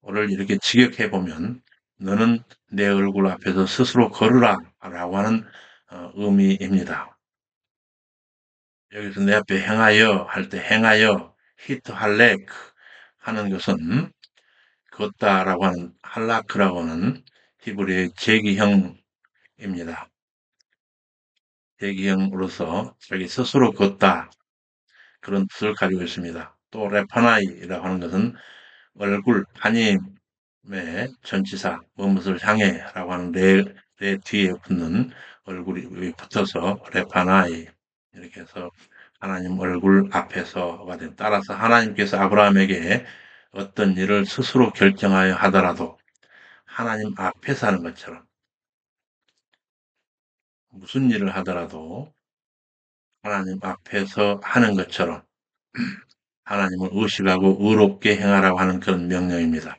를 이렇게 직역해 보면 너는 내 얼굴 앞에서 스스로 걸으라 라고 하는 의미입니다. 여기서 내 앞에 행하여 할 때 행하여 히트 할렉 하는 것은 걷다라고 하는 할라크라고 하는 히브리의 제기형입니다. 제기형으로서 자기 스스로 걷다 그런 뜻을 가지고 있습니다. 또 레파나이라고 하는 것은 얼굴, 하나님의 전치사, 무엇을 향해라고 하는 레 뒤에 붙는 얼굴이 붙어서 레파나이 이렇게 해서 하나님 얼굴 앞에서가 된 따라서 하나님께서 아브라함에게 어떤 일을 스스로 결정하여 하더라도 하나님 앞에서 하는 것처럼 무슨 일을 하더라도 하나님 앞에서 하는 것처럼 하나님을 의식하고 의롭게 행하라고 하는 그런 명령입니다.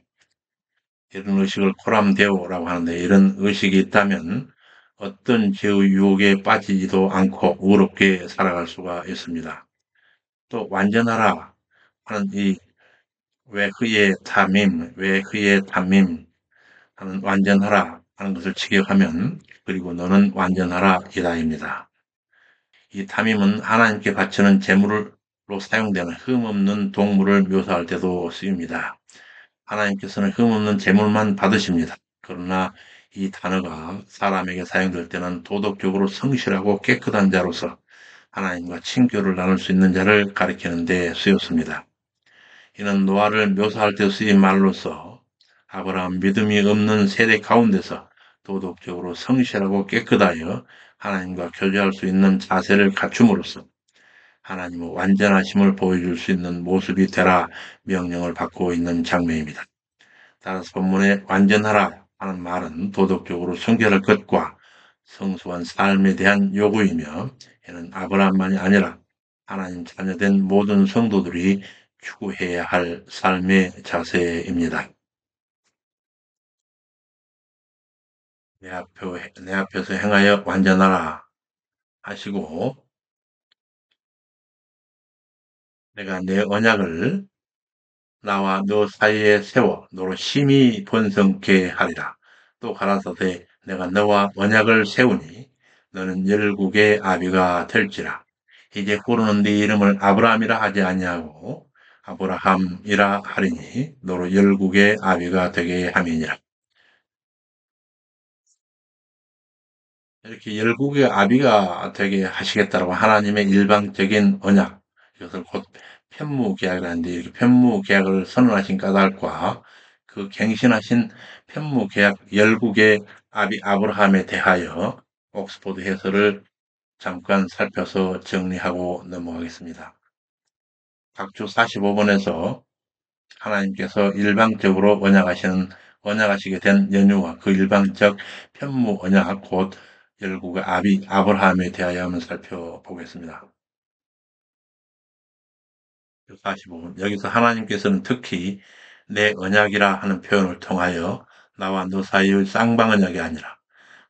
이런 의식을 코람데오라고 하는데 이런 의식이 있다면 어떤 죄의 유혹에 빠지지도 않고 의롭게 살아갈 수가 있습니다. 또 완전하라 하는 이 왜 그의 탐임 하는 완전하라 하는 것을 직역하면 그리고 너는 완전하라 이다입니다. 이 탐임은 하나님께 바치는 제물로 사용되는 흠없는 동물을 묘사할 때도 쓰입니다. 하나님께서는 흠없는 제물만 받으십니다. 그러나 이 단어가 사람에게 사용될 때는 도덕적으로 성실하고 깨끗한 자로서 하나님과 친교를 나눌 수 있는 자를 가리키는 데 쓰였습니다. 이는 노아를 묘사할 때 쓰인 말로서 아브라함 믿음이 없는 세대 가운데서 도덕적으로 성실하고 깨끗하여 하나님과 교제할 수 있는 자세를 갖춤으로써 하나님의 완전하심을 보여줄 수 있는 모습이 되라 명령을 받고 있는 장면입니다. 따라서 본문에 완전하라 하는 말은 도덕적으로 순결할 것과 성숙한 삶에 대한 요구이며 이는 아브라함만이 아니라 하나님 자녀된 모든 성도들이 추구해야 할 삶의 자세입니다. 내 앞에서 행하여 완전하라 하시고 내가 내 언약을 나와 너 사이에 세워 너로 심히 번성케 하리라. 또 가라사대 내가 너와 언약을 세우니 너는 열국의 아비가 될지라. 이제 후로는 네 이름을 아브라함이라 하지 아니하고 아브라함이라 하리니 너로 열국의 아비가 되게 함이니라. 이렇게 열국의 아비가 되게 하시겠다라고 하나님의 일방적인 언약, 이것을 곧 편무계약을 하는데 이렇게 편무계약을 선언하신 까닭과 그 갱신하신 편무계약 열국의 아비 아브라함에 대하여 옥스포드 해설을 잠깐 살펴서 정리하고 넘어가겠습니다. 각주 45번에서 하나님께서 일방적으로 언약하시게 된 연유와 그 일방적 편무 언약 곧 열국의 아브라함에 대하여 한번 살펴보겠습니다. 45분. 여기서 하나님께서는 특히 내 언약이라 하는 표현을 통하여 나와 너 사이의 쌍방 언약이 아니라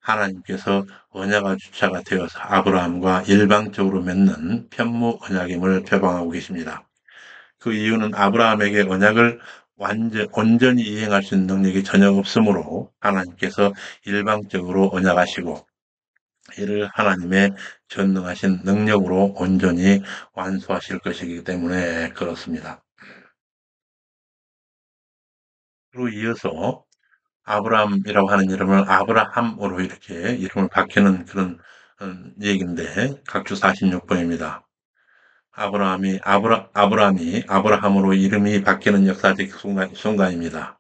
하나님께서 언약의 주체가 되어서 아브라함과 일방적으로 맺는 편무 언약임을 표방하고 계십니다. 그 이유는 아브라함에게 언약을 온전히 이행할 수 있는 능력이 전혀 없으므로 하나님께서 일방적으로 언약하시고 이를 하나님의 전능하신 능력으로 온전히 완수하실 것이기 때문에 그렇습니다. 그리고 이어서 아브라함이라고 하는 이름을 아브라함으로 이렇게 이름을 바뀌는 그런 얘기인데 각주 46번입니다. 아브라함이 아브라함으로 이름이 바뀌는 역사적 순간입니다.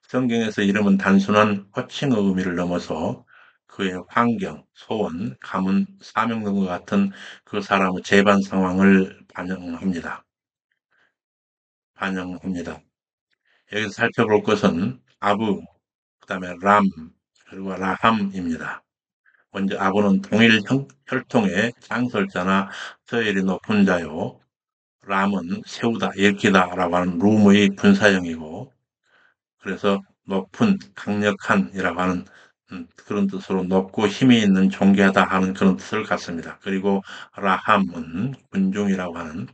성경에서 이름은 단순한 호칭의 의미를 넘어서 그의 환경, 소원, 가문, 사명 등과 같은 그 사람의 재반 상황을 반영합니다. 여기서 살펴볼 것은 아부, 그 다음에 람, 그리고 라함입니다. 먼저 아부는 동일 혈통의 장설자나 서열이 높은 자요. 람은 세우다, 일으키다라고 하는 룸의 분사형이고, 그래서 높은, 강력한이라고 하는 그런 뜻으로 높고 힘이 있는 존귀하다 하는 그런 뜻을 갖습니다. 그리고 라함은 군중이라고 하는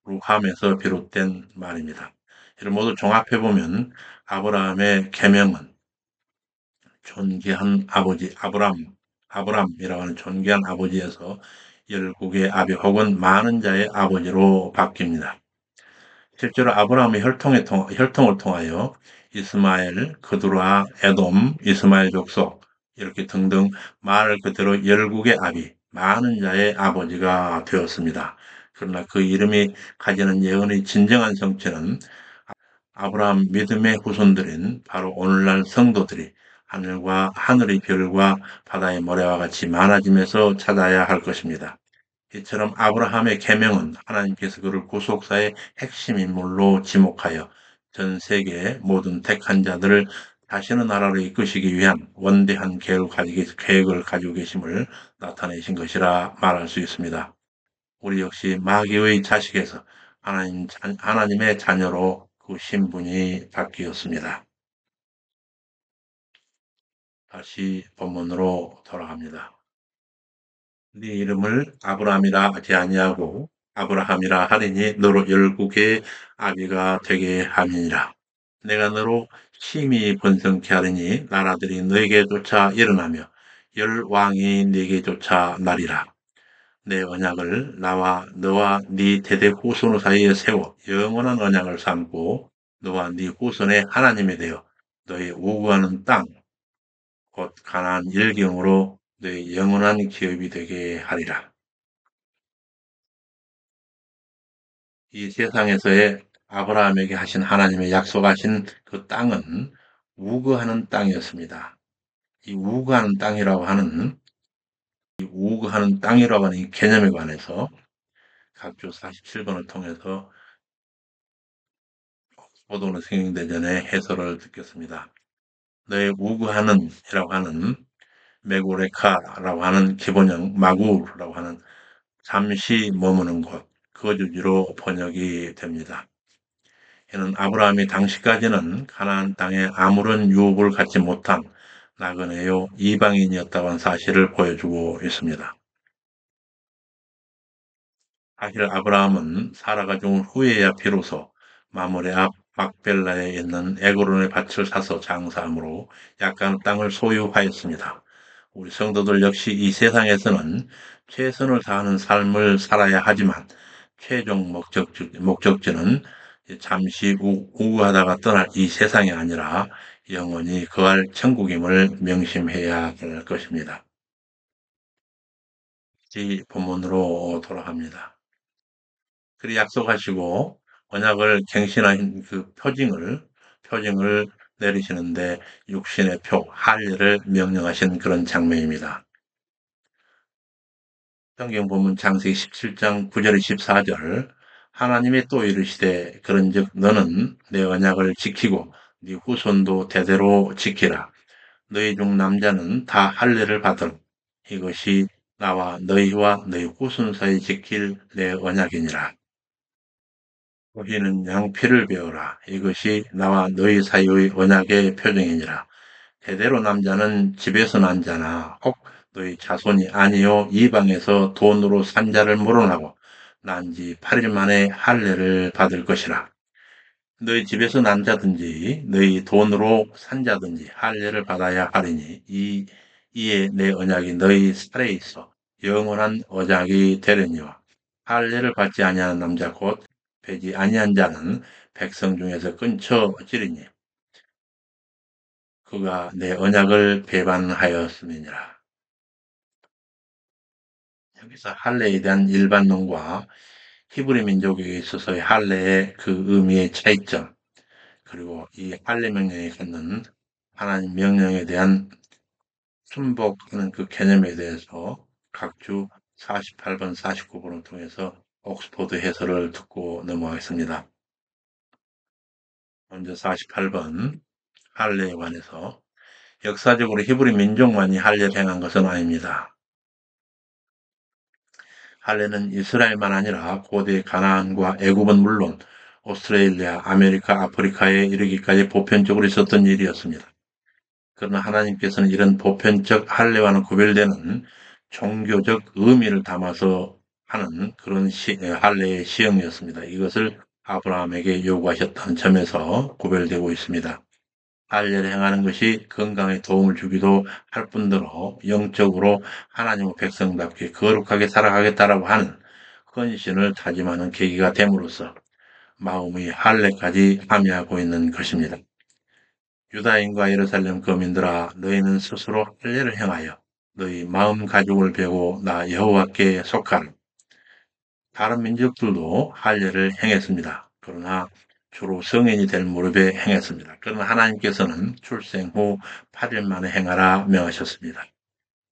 루함에서 비롯된 말입니다. 이를 모두 종합해보면 아브라함의 계명은 존귀한 아버지, 아브람이라고 하는 존귀한 아버지에서 열국의 아비 혹은 많은 자의 아버지로 바뀝니다. 실제로 아브라함의 혈통을 통하여 이스마엘, 그두라, 에돔, 이스마엘 족속 이렇게 등등 말 그대로 열국의 아비, 많은 자의 아버지가 되었습니다. 그러나 그 이름이 가지는 예언의 진정한 성취는 아브라함 믿음의 후손들인 바로 오늘날 성도들이 하늘과 하늘의 별과 바다의 모래와 같이 많아짐에서 찾아야 할 것입니다. 이처럼 아브라함의 계명은 하나님께서 그를 구속사의 핵심 인물로 지목하여 전 세계의 모든 택한 자들을 자신의 나라로 이끄시기 위한 원대한 계획을 가지고 계심을 나타내신 것이라 말할 수 있습니다. 우리 역시 마귀의 자식에서 하나님의 자녀로 그 신분이 바뀌었습니다. 다시 본문으로 돌아갑니다. 네 이름을 아브라함이라 하지 아니하고 아브라함이라 하리니 너로 열국의 아비가 되게 함이니라. 내가 너로 심히 번성케 하리니 나라들이 너에게 쫓아 일어나며 열 왕이 네게 쫓아 나리라. 내 언약을 나와 너와 네 대대 후손 사이에 세워 영원한 언약을 삼고 너와 네 후손의 하나님이 되어 너의 우구하는 땅 곧 가나안 일경으로 너의 영원한 기업이 되게 하리라. 이 세상에서의 아브라함에게 하신 하나님의 약속하신 그 땅은 우거하는 땅이었습니다. 이 우거하는 땅이라고 하는 이 개념에 관해서 각주 47번을 통해서 포도는 생명대전의 해설을 듣겠습니다. 너의 우거하는 이라고 하는 메고레카라고 하는 기본형 마구라고 하는 잠시 머무는 곳, 거주지로 번역이 됩니다. 이는 아브라함이 당시까지는 가나안 땅에 아무런 유업을 갖지 못한 나그네요 이방인이었다는 사실을 보여주고 있습니다. 사실 아브라함은 사라가 죽은 후에야 비로소 마므레 앞 막벨라에 있는 에그론의 밭을 사서 장사함으로 약간 땅을 소유하였습니다. 우리 성도들 역시 이 세상에서는 최선을 다하는 삶을 살아야 하지만 최종 목적지는 잠시 우고하다가 떠날 이 세상이 아니라 영원히 거할 천국임을 명심해야 할 것입니다. 이 본문으로 돌아갑니다. 그리 약속하시고 언약을 갱신한 그 표징을 내리시는데 육신의 표, 할례를 명령하신 그런 장면입니다. 성경 본문 창세기 17장 9절 14절 하나님이 또 이르시되 그런즉 너는 내 언약을 지키고 네 후손도 대대로 지키라. 너희 중 남자는 다 할례를 받으라. 이것이 나와 너희와 너희 후손 사이 지킬 내 언약이니라. 너희는 양피를 베어라. 이것이 나와 너희 사이의 언약의 표정이니라. 대대로 남자는 집에서 난 자나 혹 너희 자손이 아니요 이방에서 돈으로 산 자를 물어나고 난 지 8일 만에 할례를 받을 것이라. 너희 집에서 난 자든지 너희 돈으로 산 자든지 할례를 받아야 하리니 이에 내 언약이 너희 살에 있어 영원한 언약이 되려니와 할례를 받지 아니하는 남자 곧 배지 아니한 자는 백성 중에서 끊쳐지리니 그가 내 언약을 배반하였음이니라. 여기서 할례에 대한 일반론과 히브리 민족에 있어서의 할례의 그 의미의 차이점, 그리고 이 할례 명령이 갖는 하나님 명령에 대한 순복하는 그 개념에 대해서 각주 48번, 49번을 통해서 옥스포드 해설을 듣고 넘어가겠습니다. 먼저 48번 할례에 관해서 역사적으로 히브리 민족만이 할례를 행한 것은 아닙니다. 할례는 이스라엘만 아니라 고대 가나안과 애굽은 물론 오스트레일리아, 아메리카, 아프리카에 이르기까지 보편적으로 있었던 일이었습니다. 그러나 하나님께서는 이런 보편적 할례와는 구별되는 종교적 의미를 담아서 하는 그런 할례의 시행이었습니다. 이것을 아브라함에게 요구하셨다는 점에서 구별되고 있습니다. 할례를 행하는 것이 건강에 도움을 주기도 할 뿐더러 영적으로 하나님의 백성답게 거룩하게 살아가겠다라고 하는 헌신을 다짐하는 계기가 됨으로써 마음의 할례까지 함의하고 있는 것입니다. 유다인과 예루살렘 거민들아 너희는 스스로 할례를 행하여 너희 마음 가죽을 베고 나 여호와께 속하라. 다른 민족들도 할례를 행했습니다. 그러나 주로 성인이 될 무렵에 행했습니다. 그러나 하나님께서는 출생 후 8일 만에 행하라 명하셨습니다.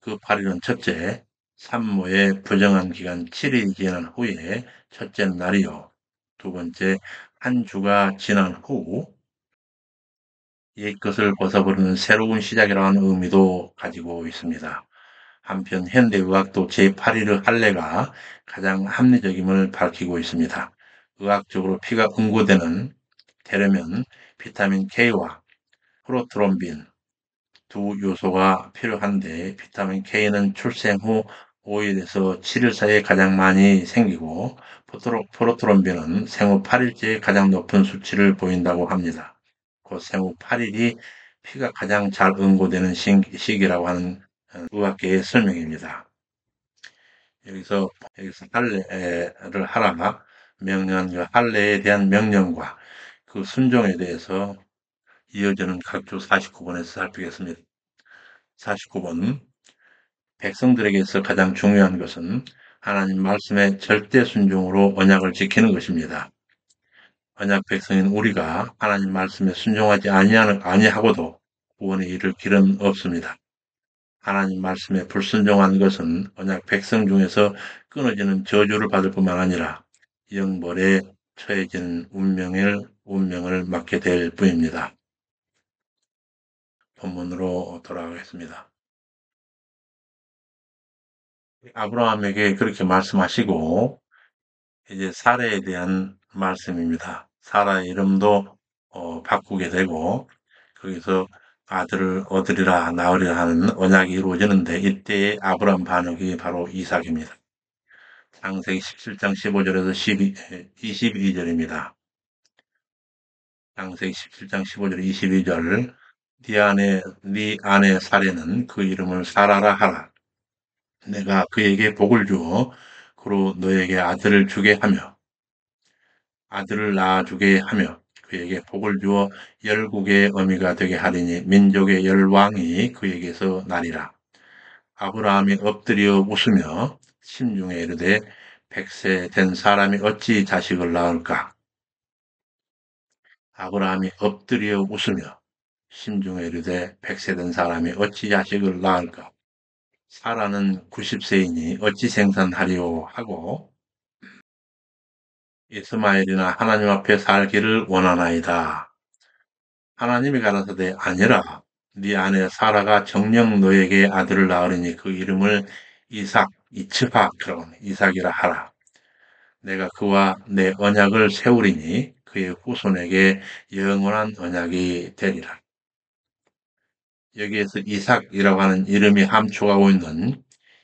그 8일은 첫째, 산모의 부정한 기간 7일이 지난 후에 첫째 날이요. 두 번째, 한 주가 지난 후 옛것을 벗어버리는 새로운 시작이라는 의미도 가지고 있습니다. 한편 현대의학도 제8일의 할례가 가장 합리적임을 밝히고 있습니다. 의학적으로 피가 되려면 비타민 K와 프로트롬빈 두 요소가 필요한데 비타민 K는 출생 후 5일에서 7일 사이에 가장 많이 생기고 프로트롬빈은 생후 8일째에 가장 높은 수치를 보인다고 합니다. 그 생후 8일이 피가 가장 잘 응고되는 시기라고 하는 의학계의 설명입니다. 여기서 할례를 하라 명령한 그 할례에 대한 명령과 그 순종에 대해서 이어지는 각주 49번에서 살피겠습니다. 49번 백성들에게서 가장 중요한 것은 하나님 말씀의 절대 순종으로 언약을 지키는 것입니다. 언약 백성인 우리가 하나님 말씀에 순종하지 아니하고도 구원에 이를 길은 없습니다. 하나님 말씀에 불순종한 것은 언약 백성 중에서 끊어지는 저주를 받을 뿐만 아니라 영벌에 처해지는 운명을 맞게 될 뿐입니다. 본문으로 돌아가겠습니다. 아브라함에게 그렇게 말씀하시고 이제 사라에 대한 말씀입니다. 사라의 이름도 바꾸게 되고 거기서 아들을 얻으리라 낳으리라 하는 언약이 이루어지는데 이때의 아브라함 반역이 바로 이삭입니다. 창세기 17장 15절에서 22절입니다. 창세기 17장 15절 22절 네 아내 사레는 그 이름을 사라라 하라. 내가 그에게 복을 주어 그로 너에게 아들을 낳아주게 하며 그에게 복을 주어 열국의 어미가 되게 하리니 민족의 열왕이 그에게서 나리라. 아브라함이 엎드려 웃으며 심중에 이르되 100세 된 사람이 어찌 자식을 낳을까? 아브라함이 엎드려 웃으며 심중에 이르되 100세 된 사람이 어찌 자식을 낳을까? 사라는 90세이니 어찌 생산하리오 하고 이스마엘이나 하나님 앞에 살기를 원하나이다. 하나님이 가라사대 아니라 네 아내 사라가 정녕 너에게 아들을 낳으리니 그 이름을 이삭이라고 이삭이라 하라. 내가 그와 내 언약을 세우리니 그의 후손에게 영원한 언약이 되리라. 여기에서 이삭이라고 하는 이름이 함축하고 있는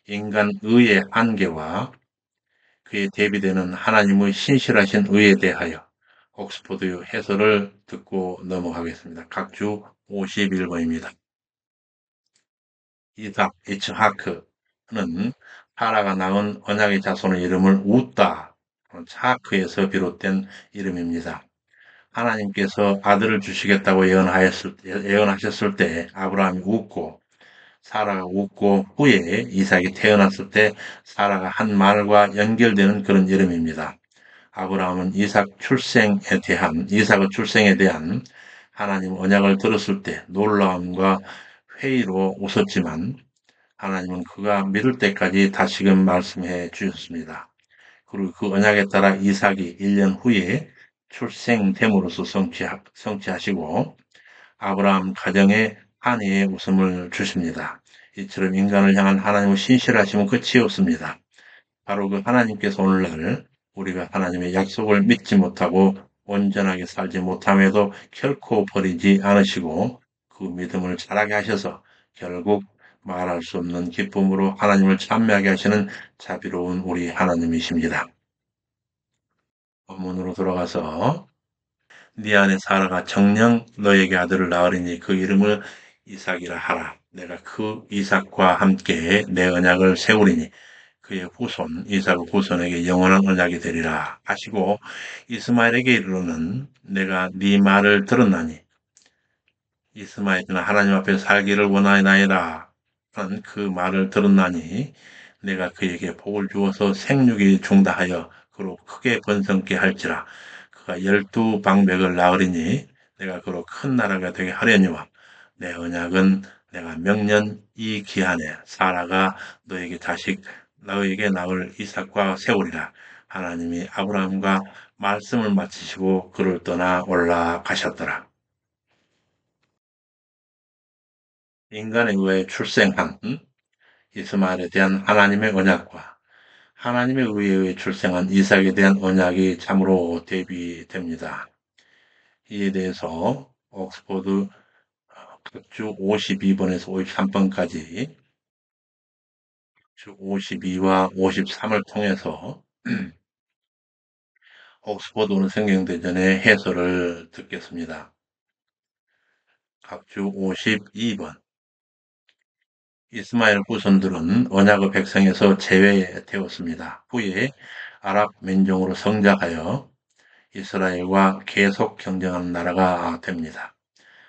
인간 의의 한계와 그에 대비되는 하나님의 신실하신 의에 대하여 옥스포드 해설을 듣고 넘어가겠습니다. 각주 51번입니다. 이삭, 이츠하크는 사라가 낳은 언약의 자손의 이름을 웃다, 차크에서 비롯된 이름입니다. 하나님께서 아들을 주시겠다고 예언하셨을 때 아브라함이 웃고 사라가 웃고 후에 이삭이 태어났을 때 사라가 한 말과 연결되는 그런 이름입니다. 아브라함은 이삭의 출생에 대한 하나님 언약을 들었을 때 놀라움과 회의로 웃었지만 하나님은 그가 믿을 때까지 다시금 말씀해 주셨습니다. 그리고 그 언약에 따라 이삭이 1년 후에 출생됨으로써 성취하시고 아브라함 가정에 한해의 웃음을 주십니다. 이처럼 인간을 향한 하나님의 신실하심은 끝이 없습니다. 바로 그 하나님께서 오늘날 우리가 하나님의 약속을 믿지 못하고 온전하게 살지 못함에도 결코 버리지 않으시고 그 믿음을 자라게 하셔서 결국 말할 수 없는 기쁨으로 하나님을 찬미하게 하시는 자비로운 우리 하나님이십니다. 본문으로 돌아가서 네 안에 사라가 정녕 너에게 아들을 낳으리니 그 이름을 이삭이라 하라. 내가 그 이삭과 함께 내 언약을 세우리니 그의 후손 이삭의 후손에게 영원한 언약이 되리라 하시고 이스마엘에게 이르러는 내가 네 말을 들었나니 이스마엘은 하나님 앞에 살기를 원하나이다 하는 그 말을 들었나니 내가 그에게 복을 주어서 생육이 중다하여 그로 크게 번성케 할지라 그가 12방백을 낳으리니 내가 그로 큰 나라가 되게 하려니와 내 언약은 내가 명년 이 기한에 사라가 너에게 낳을 이삭과 세우리라. 하나님이 아브라함과 말씀을 마치시고 그를 떠나 올라가셨더라. 인간에 의해 출생한 이스마엘에 대한 하나님의 언약과 하나님의 의에 출생한 이삭에 대한 언약이 참으로 대비됩니다. 이에 대해서 옥스포드 각주 52번에서 53번까지 주 52와 53을 통해서 옥스포드 성경대전의 해설을 듣겠습니다. 각주 52번 이스마엘 후손들은 언약의 백성에서 제외되었습니다. 후에 아랍 민족으로 성장하여 이스라엘과 계속 경쟁하는 나라가 됩니다.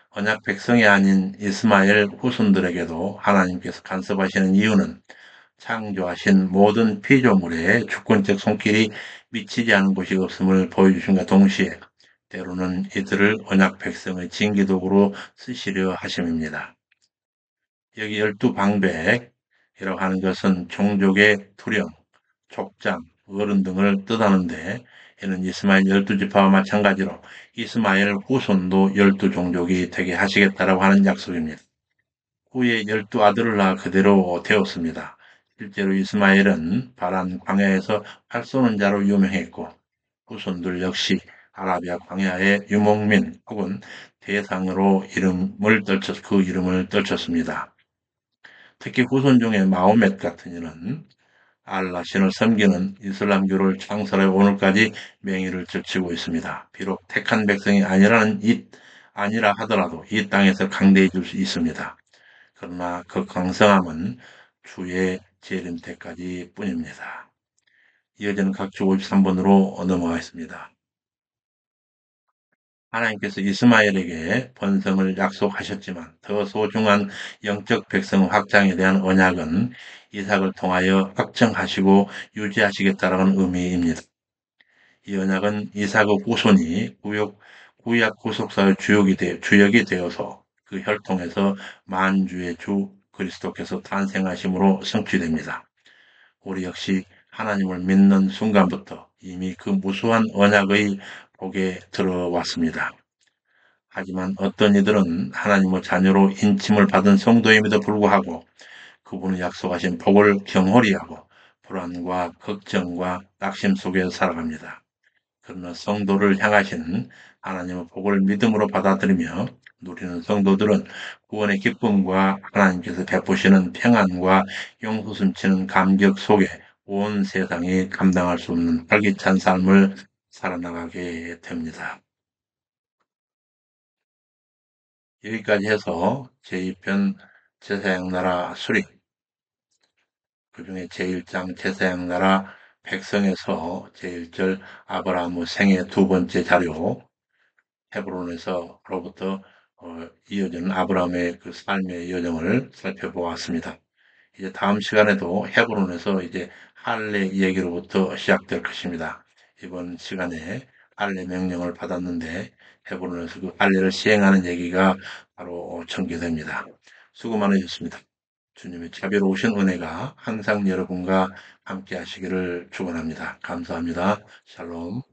언약 백성이 아닌 이스마엘 후손들에게도 하나님께서 간섭하시는 이유는 창조하신 모든 피조물에 주권적 손길이 미치지 않은 곳이 없음을 보여주심과 동시에 때로는 이들을 언약 백성의 징기독으로 쓰시려 하심입니다. 여기 12방백이라고 하는 것은 종족의 투령, 족장, 어른 등을 뜻하는데 이는 이스마엘 12지파와 마찬가지로 이스마엘 후손도 12종족이 되게 하시겠다라고 하는 약속입니다. 후에 12아들을 낳아 그대로 되었습니다. 실제로 이스마엘은 바란 광야에서 활 쏘는 자로 유명했고 후손들 역시 아라비아 광야의 유목민 혹은 대상으로 그 이름을 떨쳤습니다. 특히 후손 중에 마호멧 같은 이는 알라 신을 섬기는 이슬람교를 창설해 오늘까지 명예를 젖히고 있습니다. 비록 택한 백성이 아니라 하더라도 이 땅에서 강대해 줄 수 있습니다. 그러나 그 강성함은 주의 재림때까지 뿐입니다. 이어지는 각주 53번으로 넘어가겠습니다. 하나님께서 이스마엘에게 번성을 약속하셨지만 더 소중한 영적 백성 확장에 대한 언약은 이삭을 통하여 확정하시고 유지하시겠다는 의미입니다. 이 언약은 이삭의 후손이 구약 구속사의 주역이 되어서 그 혈통에서 만주의 주 그리스도께서 탄생하심으로 성취됩니다. 우리 역시 하나님을 믿는 순간부터 이미 그 무수한 언약의 복에 들어왔습니다. 하지만 어떤 이들은 하나님의 자녀로 인침을 받은 성도임에도 불구하고 그분의 약속하신 복을 경홀히 하고 불안과 걱정과 낙심 속에 살아갑니다. 그러나 성도를 향하신 하나님의 복을 믿음으로 받아들이며 누리는 성도들은 구원의 기쁨과 하나님께서 베푸시는 평안과 용솟음치는 감격 속에 온 세상이 감당할 수 없는 활기찬 삶을 살아나가게 됩니다. 여기까지 해서 제2편 제사장 나라 수립, 그중에 제1장 제사장 나라 백성에서 제1절 아브라함의 생애 두 번째 자료, 헤브론에서로부터 이어지는 아브라함의 그 삶의 여정을 살펴보았습니다. 이제 다음 시간에도 헤브론에서 이제 할례 얘기로부터 시작될 것입니다. 이번 시간에 할례 명령을 받았는데 헤브론에서 그 할례를 시행하는 얘기가 바로 전개됩니다. 수고 많으셨습니다. 주님의 자비로우신 은혜가 항상 여러분과 함께 하시기를 축원합니다. 감사합니다. 샬롬.